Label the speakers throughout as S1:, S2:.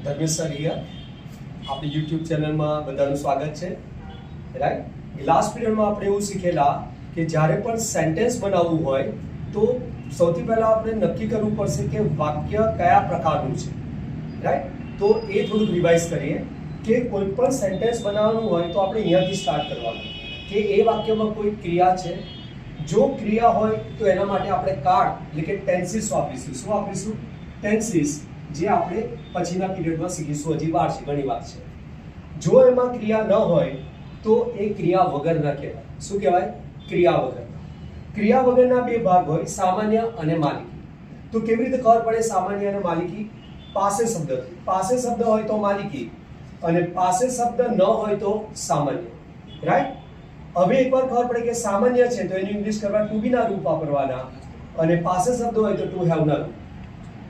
S1: Dharmesh sir here. આપણી YouTube ચેનલમાં બધાનું સ્વાગત છે. રાઈટ, લાસ્ટ પીરિયડમાં આપણે એવું શીખેલા કે જ્યારે પણ સેન્ટેન્સ બનાવવું હોય તો સૌથી પહેલાં આપણે નક્કી કરવું પડશે કે વાક્ય કયા પ્રકારનું છે. રાઈટ, તો એ થોડુંક રિવાઇઝ કરીએ કે કોઈ પણ સેન્ટેન્સ બનાવવાનું હોય તો આપણે અહીંયાથી સ્ટાર્ટ કરવાનું કે એ વાક્યમાં કોઈ ક્રિયા છે. જો ક્રિયા હોય તો એના માટે આપણે કાર્ડ એટલે કે ટેન્સીસ વાપરીશું. શું વાપરીશું? ટેન્સીસ, જે આપણે પછીના પીરિયડમાં શીખીશું. હજી વાર છે, ઘણી વાર છે. જો એમાં ક્રિયા ન હોય તો એ ક્રિયા વગરના કહેવાય. શું કહેવાય? ક્રિયા વગર. ક્રિયા વગરના બે ભાગ હોય, સામાન્ય અને માલિકી. તો કેવી રીતે ખબર પડે સામાન્ય અને માલિકી? પાસે શબ્દથી. પાસે શબ્દ હોય તો માલિકી અને પાસે શબ્દ ન હોય તો સામાન્ય. રાઈટ, હવે એકવાર ખબર પડે કે સામાન્ય છે તો એનું ઇંગ્લિશ કરવા ટુ બી ના રૂપ વાપરવાના અને પાસે શબ્દ હોય તો ટુ હેવ ના રૂપ.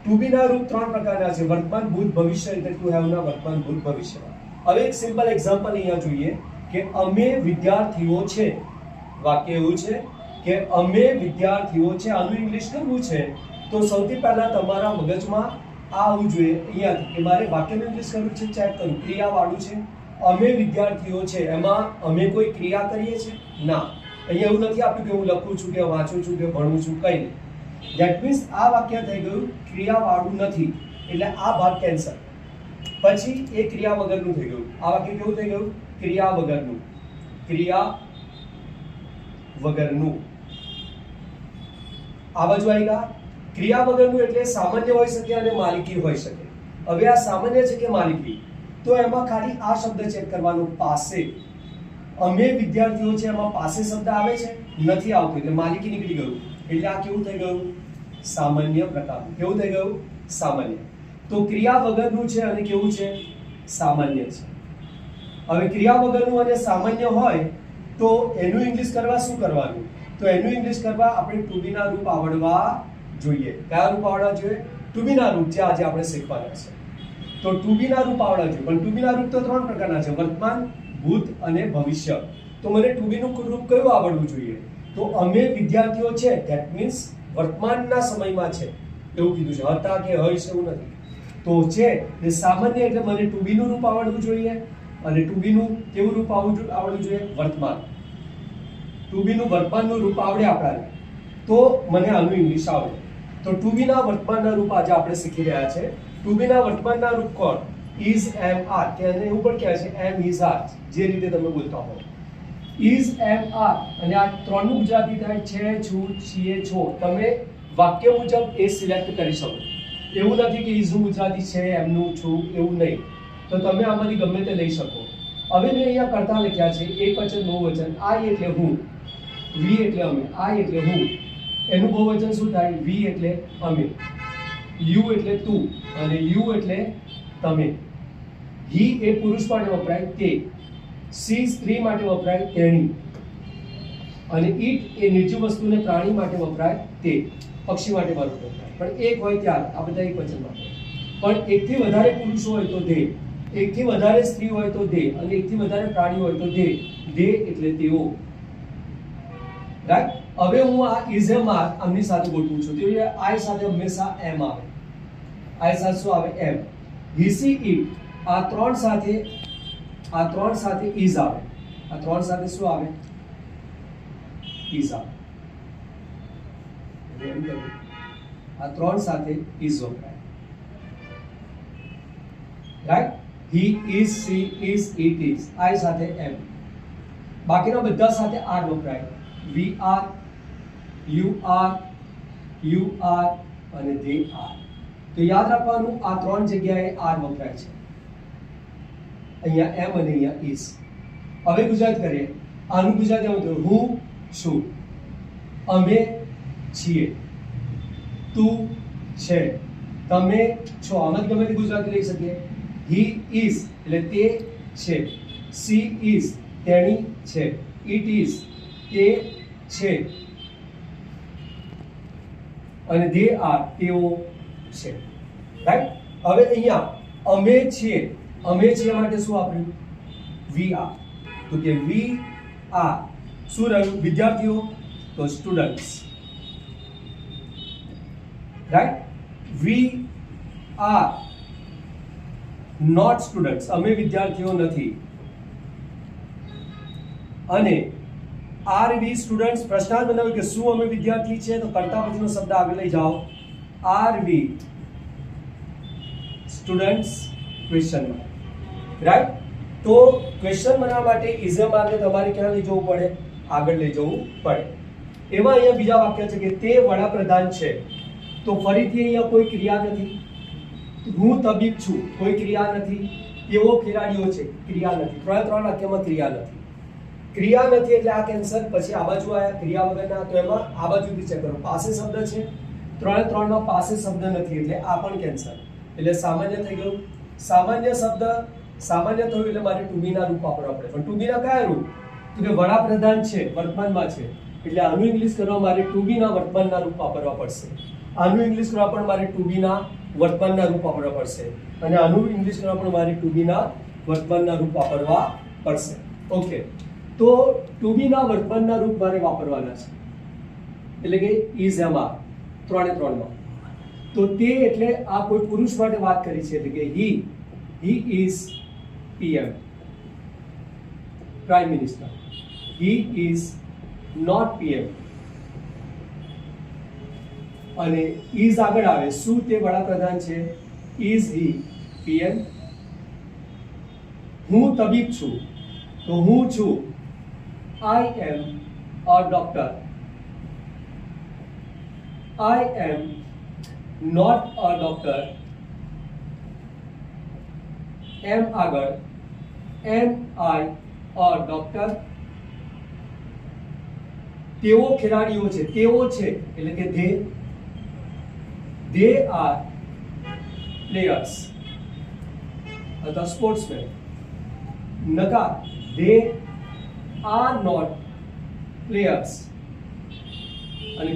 S1: ટુ બી ના રૂપ ત્રણ પ્રકારના છે: વર્તમાન, ભૂત, ભવિષ્ય. એટલે ટુ હેવ ના વર્તમાન, ભૂત, ભવિષ્ય. હવે એક સિમ્પલ એક્ઝામ્પલ અહીંયા જોઈએ કે અમે વિદ્યાર્થીઓ છે. વાક્ય એવું છે કે અમે વિદ્યાર્થીઓ છે. આનું ઇંગ્લિશ કરવું છે તો સૌથી પહેલા તમારા મગજમાં આ આવવું જોઈએ અહીંયાથી કે મારે વાક્યનું ઇંગ્લિશ કરવું છે. ચેક કરું, ક્રિયાવાળું છે. અમે વિદ્યાર્થીઓ છે, એમાં અમે કોઈ ક્રિયા કરીએ છીએ? ના. અહીંયા એવું નથી આપ્યું કે હું લખું છું કે વાંચું છું કે ભણું છું, કંઈ નહીં. ધેટ મીન્સ આ વાક્ય થઈ ગયું ક્રિયાવાળું નથી, એટલે આ ભાગ કેન્સલ. પછી એ ક્રિયા વગરનું થઈ ગયું. આ વાક્ય કેવું થઈ ગયું? ક્રિયા વગરનું. ક્રિયા વગરનું. આ બાજુ આવી ગયા. ક્રિયા વગરનું એટલે સામાન્ય હોઈ શકે અને માલિકી હોઈ શકે. હવે આ સામાન્ય છે કે માલિકી? તો એમાં ખાલી આ શબ્દ ચેક કરવાનો, પાસે. અમે વિદ્યાર્થીઓ છે, એમાં પાસે શબ્દ આવે છે? નથી આવતો, એટલે માલિકી નીકળી ગયું. એટલે આ કેવું થઈ ગયું? સામાન્ય પ્રકારનું. કેવું થઈ ગયું? સામાન્ય. તો ક્રિયા વગરનું છે અને કેવું છે? સામાન્ય છે. હવે ક્રિયા વગરનું અને સામાન્ય હોય તો એનું ઇંગ્લિશ કરવા શું કરવાનું? તો એનું ઇંગ્લિશ કરવા આપણે ટુ બી ના રૂપ આવડવા જોઈએ. કયા રૂપ આવડવા જોઈએ? ટુ બી ના રૂપ, જે આજે આપણે શીખવાના છે. તો ટુ બી ના રૂપ આવડવા જોઈએ. પણ ટુ બી ના રૂપ તો ત્રણ પ્રકારના છે: વર્તમાન, ભૂત અને ભવિષ્ય. તો મને ટુ બી નું રૂપ કયું આવડવું જોઈએ? તો અમે વિદ્યાર્થીઓ છે, ધેટ મીન્સ વર્તમાનના સમયમાં છે એવું કીધું છે. હતા કે હોય છે એવું નથી. તો છે એ સામાન્ય, એટલે મને ટુ બી નું રૂપ આવડવું જોઈએ. અને ટુ બી નું કેવું રૂપ આવડવું જોઈએ? વર્તમાન. ટુ બી નું વર્તમાનનું રૂપ આવડે આપણાને તો મને આનું ઇંગ્લિશ આવડે. તો ટુ બી ના વર્તમાનના રૂપ આજે આપણે શીખી રહ્યા છે. ટુ બી ના વર્તમાનના રૂપ કોણ? Is, am, are. કે એને એવું પણ કહે છે એમ, ઇઝ, આર, જે રીતે તમે બોલતા હો. ઇઝ, એમ, આર અને આ ત્રણનું ગુજરાતી થાય છે, છું, છીએ, છો. તમે વાક્ય મુજબ એ સિલેક્ટ કરી શકો. એવું નથી કે ઇઝનું ગુજરાતી છે, એમનું, છું, એવું નહીં. તો તમે આમાંથી ગમે તે લઈ શકો. હવે મેં અહીંયા કરતા લખ્યા છે એક વચન, બહુવચન. આઈ એટલે હું, વી એટલે અમે. આઈ એટલે હું, એનું બહુવચન શું થાય? વી એટલે અમે. યુ એટલે તું અને યુ એટલે તમે. હી એ પુરુષ માટે વપરાય, તે. સી સ્ત્રી માટે વપરાય, તેણી. અને ઈટ એ નિર્જીવ વસ્તુને પ્રાણી માટે વપરાય, તે. પક્ષી માટે વપરાય. પણ એક હોય ત્યાર, આ બધા એક વચન માટે. પણ એકથી વધારે પુરુષ હોય તો ધે, એકથી વધારે સ્ત્રી હોય તો ધે, અને એકથી વધારે પ્રાણી હોય તો ધે. ધે એટલે તેઓ. રાઈટ. હવે હું આ ઇઝ, એમ, આર આમની સાથે ગોઠવું છું. તો આઈ સાથે હંમેશા એમ આવે. આઈ સાથે શું આવે? એમ. હી, સી, ઈટ આ ત્રણ સાથે ઇઝ આવે. આ ત્રણ સાથે શું આવે? ઇઝ આવે. આ ત્રણ સાથે ઇઝ વપરાય. Right. He, is, she, is, it, is. I સાથે એમ. બાકીના બધા સાથે આર વપરાય. We are, you are, you are અને ધે આર. તો યાદ રાખવાનું, આ ત્રણ જગ્યાએ આર વપરાય છે. અહીંયા એમ અને અહીંયા ઇઝ. હવે ગુજરાત કરીએ. આનું ગુજરાતી આવું થયું: હું છું, અમે છીએ, તું છે, તમે છો. આમાં ગમે તે ગુજરાતી લઈ શકીએ. હી ઇઝ એટલે તે છે. સી ઇઝ તેણી છે. ઇટ ઇઝ તે છે. અને ધે આર તેઓ છે. રાઈટ. હવે અહીંયા અમે છીએ. અમે છીએ માટે શું આપ્યું? We are. તો કે વી આર શું રહ્યું? વિદ્યાર્થીઓ, તો students. Right. We are not students, અમે વિદ્યાર્થીઓ નથી. અને આર વી સ્ટુડન્ટ્સ, પ્રશ્નાર્થ બનાવ્યું કે શું અમે વિદ્યાર્થી છે, તો કરતા પછીનો શબ્દ આગળ લઈ જાઓ, આર વી સ્ટુડન્ટ્સ ક્વેશ્ચન માર્ક, રાઈટ. તો ક્વેશ્ચન બનાવવા માટે ઇઝમ માર્કને તમારે ક્યાં લઈ જવું પડે, આગળ લઈ જવું પડે. એમાં અહીંયા બીજા વાક્ય છે કે તે વડાપ્રધાન છે, તો ફરીથી અહીંયા કોઈ ક્રિયા નથી. હું તબીબ છું, કોઈ ક્રિયા નથી. તેઓ ખેલાડીઓ છે, ક્રિયા નથી. ત્રણ વાક્યમાં ક્રિયા નથી. ક્રિયા નથી એટલે આ કેન્સલ. પછી આ બાજુ આયા ક્રિયા વગરના, તો એમાં આ બાજુથી ચેક કરો, પાસે શબ્દ છે, ત્રણમાં પાસે શબ્દ નથી એટલે આ પણ કેન્સલ. એટલે સામાન્ય થઈ ગયું. સામાન્ય શબ્દ સામાન્ય થયું એટલે મારે ટુ બી ના રૂપ વાપરવા પડે. પણ ટુ બી ના કયા રૂપ? તો કે વડાપ્રધાન છે, વર્તમાનમાં છે, એટલે આનું ઇંગ્લિશ કરવા મારે ટુ બી ના વર્તમાનના રૂપ વાપરવા પડશે. આનું ઇંગ્લિશ કરવા પણ મારે ટુ બી ના વર્તમાનના રૂપ વાપરવા પડશે. અને આનું ઇંગ્લિશ કરવા પણ મારે ટુ બી ના વર્તમાનના રૂપ વાપરવા પડશે. ઓકે, તો ટુ બી ના વર્તમાનના રૂપ મારે વાપરવાના છે, એટલે કે ઇઝ એમાં ત્રણમાં. તો તે એટલે આ કોઈ પુરુષ માટે વાત કરી છે, એટલે કે he is PM, prime minister. He is not PM. અને ઇઝ આગળ આવે, શું તે વડાપ્રધાન છે, ઇઝ હી પીએમ. હું તબીબ છું, તો હું છું, I am a doctor. I am not a doctor. Am આગળ, am I a doctor? તેઓ ખેલાડીઓ છે, તેઓ છે એટલે કે they are players અથવા sportsman. નકાર, they are not players. અને